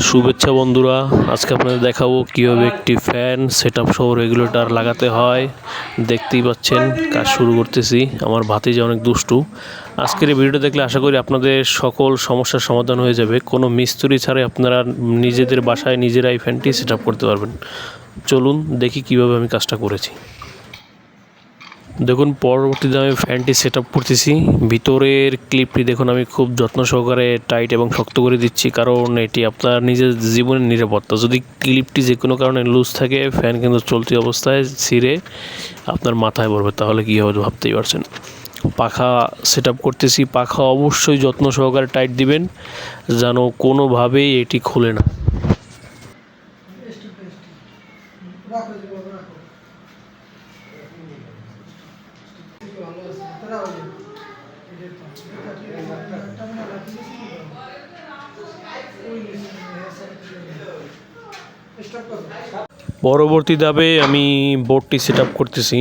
শুভেচ্ছা বন্ধুরা, আজকে আপনাদের দেখাবো কীভাবে একটি ফ্যান সেটআপ সহ রেগুলেটর লাগাতে হয়। দেখতেই পাচ্ছেন কাজ শুরু করতেছি। আমার ভাতিজা অনেক দুষ্টু। আজকের এই ভিডিওটা দেখলে আশা করি আপনাদের সকল সমস্যার সমাধান হয়ে যাবে। কোনো মিস্ত্রি ছাড়াই আপনারা নিজেদের বাসায় নিজেরাই ফ্যানটি সেটআপ করতে পারবেন। চলুন দেখি কীভাবে আমি কাজটা করেছি। দেখুন, পরবর্তীতে আমি ফ্যানটি সেটআপ করতেছি। ভিতরের ক্লিপটি দেখুন আমি খুব যত্ন সহকারে টাইট এবং শক্ত করে দিচ্ছি, কারণ এটি আপনার নিজের জীবনের নিরাপত্তা। যদি ক্লিপটি যে কোনো কারণে লুজ থাকে, ফ্যান কিন্তু চলতি অবস্থায় ছিঁড়ে আপনার মাথায় পড়বে, তাহলে কী হবে ভাবতেই পারছেন। পাখা সেটআপ করতেছি। পাখা অবশ্যই যত্ন সহকারে টাইট দিবেন, যেন কোনোভাবেই এটি খুলে না। পরবর্তী ধাপে আমি বোর্ডটি সেটআপ করতেছি।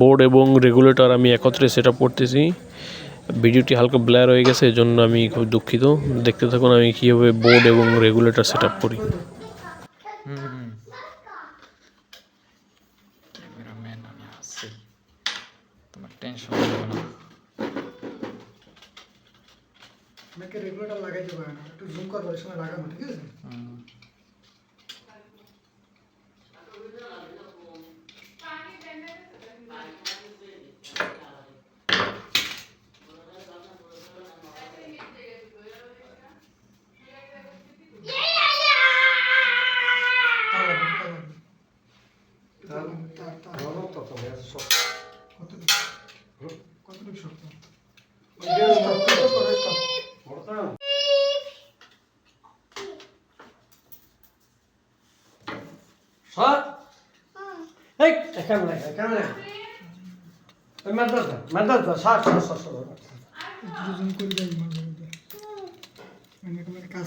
বোর্ড এবং রেগুলেটর আমি একত্রে সেটআপ করতেছি। ভিডিওটি হালকা ব্লার হয়ে গেছে, এজন্য আমি খুব দুঃখিত। দেখতে থাকুন আমি কীভাবে বোর্ড এবং রেগুলেটর সেটআপ করি। অনেকে রেগুলেটর লাগাইতে পারে না, একটু জুম করবো এই সময় লাগানো, ঠিক আছে? কতটুকু শক্ত? কাজ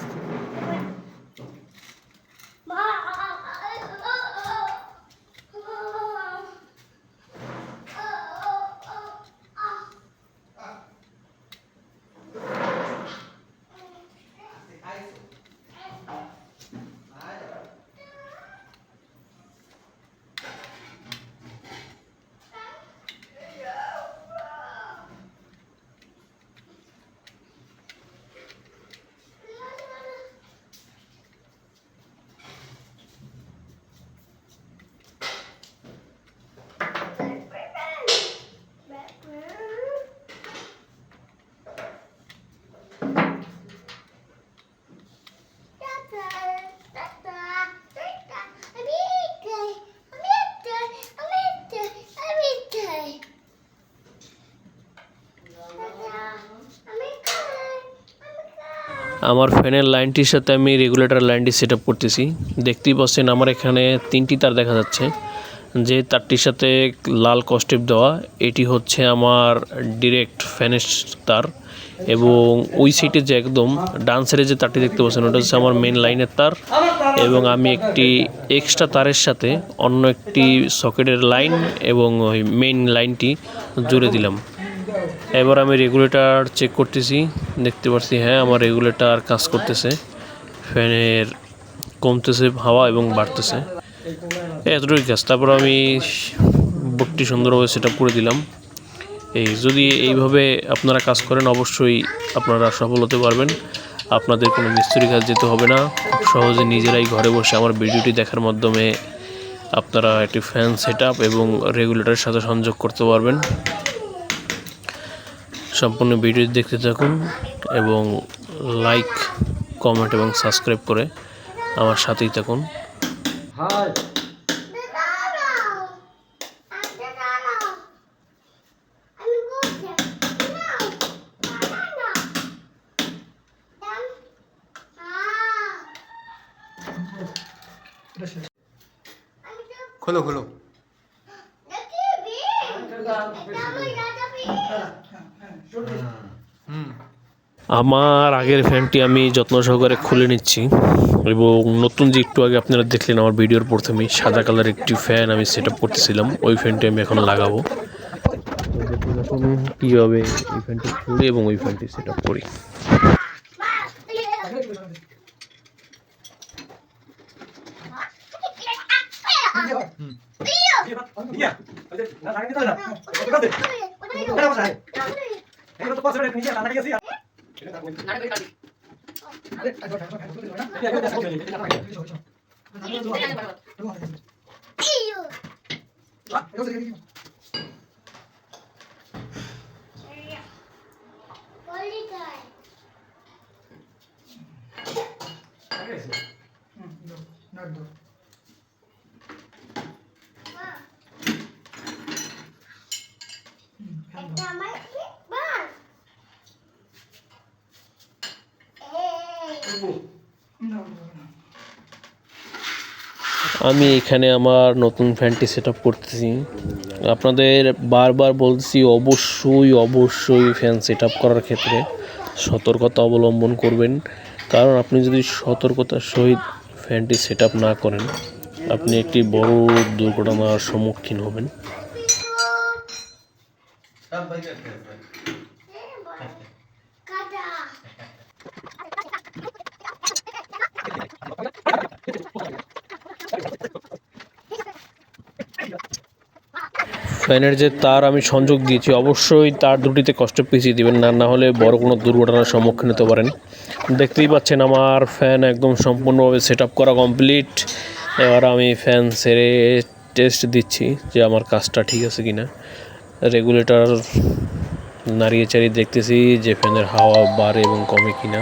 আমার ফ্যানের লাইনটির সাথে আমি রেগুলেটর লাইনটি সেটআপ করতেছি। দেখতেই পাচ্ছেন আমার এখানে 3টি তার দেখা যাচ্ছে। যে তারটির সাথে লাল কস্টেপ দেওয়া, এটি হচ্ছে আমার ডিরেক্ট ফ্যানের তার, এবং ওই সাইডে যে একদম ডান সাইডে যে তারটি দেখতে পাচ্ছেন ওটা হচ্ছে আমার মেন লাইনের তার, এবং আমি একটি এক্সট্রা তারের সাথে অন্য একটি সকেটের লাইন এবং ওই মেইন লাইনটি জুড়ে দিলাম। এবার আমি রেগুলেটর চেক করতেছি। দেখতে পাচ্ছি হ্যাঁ, আমার রেগুলেটর কাজ করতেছে। ফ্যানের কমতেছে হাওয়া এবং বাড়তেছে, এতটুকুই কাজ। তারপর আমি বোর্ডটি সুন্দরভাবে সেটআপ করে দিলাম। যদি এইভাবে আপনারা কাজ করেন, অবশ্যই আপনারা সফল হতে পারবেন। আপনাদের কোনো মিস্ত্রি কাজ যেতে হবে না। খুব সহজে নিজেরাই ঘরে বসে আমার ভিডিওটি দেখার মাধ্যমে আপনারা একটি ফ্যান সেটআপ এবং রেগুলেটরের সাথে সংযোগ করতে পারবেন। সম্পূর্ণ ভিডিও দেখতে থাকুন এবং লাইক, কমেন্ট এবং সাবস্ক্রাইব করে আমার সাথেই থাকুন। খোলো খোলো। আমার আগের ফ্যানটি আমি যত্ন সহকারে খুলে নিচ্ছি, এবং নতুন যে একটু আগে আপনারা দেখলেন আমার ভিডিওর প্রথমেই সাদা কালার একটি ফ্যান আমি সেট আপ করতেছিলাম, ওই ফ্যানটি আমি এখন লাগাবো। এখন কীভাবে এই ফ্যানটি খুলি এবং ওই ফ্যানটি সেট আপ করি। আমি এখানে আমার নতুন ফ্যানটি সেট আপ করতেছি। আপনাদের বারবার বলছি অবশ্যই ফ্যান সেট আপ করার ক্ষেত্রে সতর্কতা অবলম্বন করবেন, কারণ আপনি যদি সতর্কতার সহিত ফ্যানটি সেট আপ না করেন আপনি একটি বড় দুর্ঘটনার সম্মুখীন হবেন। ফ্যানের যে তার আমি সংযোগ দিয়েছি অবশ্যই তার দুটিতে কষ্ট পিছিয়ে দিবেন, না হলে বড় কোনো দুর্ঘটনার সম্মুখীন হতে পারেন। দেখতেই পাচ্ছেন আমার ফ্যান একদম সম্পূর্ণভাবে সেট আপ করা কমপ্লিট। এবার আমি ফ্যান ছেড়ে টেস্ট দিচ্ছি যে আমার কাজটা ঠিক আছে কিনা। রেগুলেটর নাড়িয়ে চাড়িয়ে দেখতেছি যে ফ্যানের হাওয়া বাড়ে এবং কমে কিনা।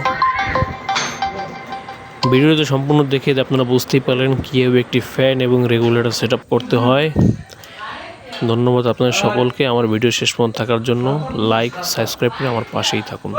ভিডিওতে সম্পূর্ণ দেখে আপনারা বুঝতেই পারলেন কীভাবে একটি ফ্যান এবং রেগুলেটর সেট আপ করতে হয়। ধন্যবাদ আপনাদের সকলকে আমার ভিডিও শেষ পর্যন্ত থাকার জন্য। লাইক সাবস্ক্রাইব করে আমার পাশেই থাকুন।